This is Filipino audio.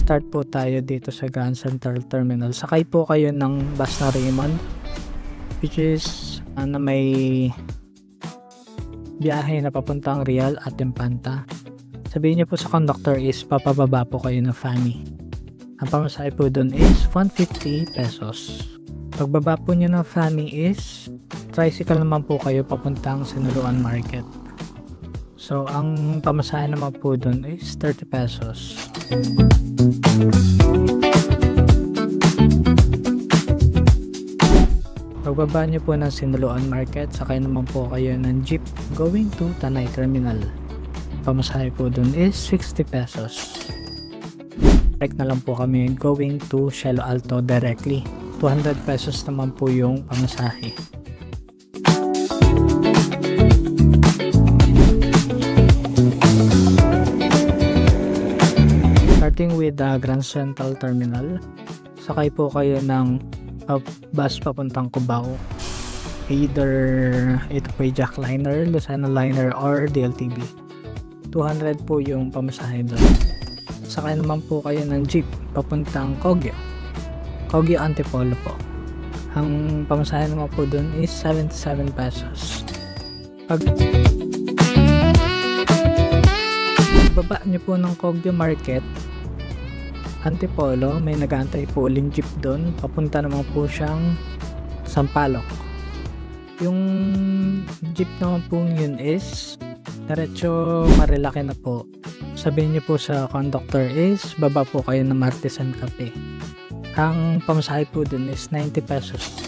Start po tayo dito sa Grand Central Terminal. Sakay po kayo ng bus na Raymond, which is na may biyahe na papuntang Real at Infanta. Sabihin niyo po sa conductor is papababa po kayo ng Fanny. Ang pamasahe po dun is 150 pesos. Pagbaba po niyo ng Fanny is tricycle naman po kayo papuntang Sinuluan Market. So ang pamasahe naman po dun is 30 pesos. Pagbaba nyo po ng Sinuluan Market, sakay naman po kayo ng jeep going to Tanay Terminal. Pamasahe po dun is 60 pesos. Direct na lang po kami going to Cielo Alto directly. 200 pesos naman po yung pamasahe. Starting with the Grand Central Terminal, sakay po kayo ng bus papuntang Cubao. Either ito po yung Jackliner, Lucena Liner, or DLTV. 200 po yung pamasahe doon. Sakay naman po kayo ng jeep papuntang Kogyo. Kogyo Antipolo po. Ang pamasahe naman po doon is 77 pesos. Pag baba nyo po ng Kogyo Market, Antipolo, may nag-aantay po uling jeep doon. Papunta naman po siyang Sampaloc. Yung jeep naman po yun is diretso Marilaki na po. Sabihin niyo po sa conductor is baba po kayo ng Martesan Cafe. Ang pamasahe po dun is 90 pesos.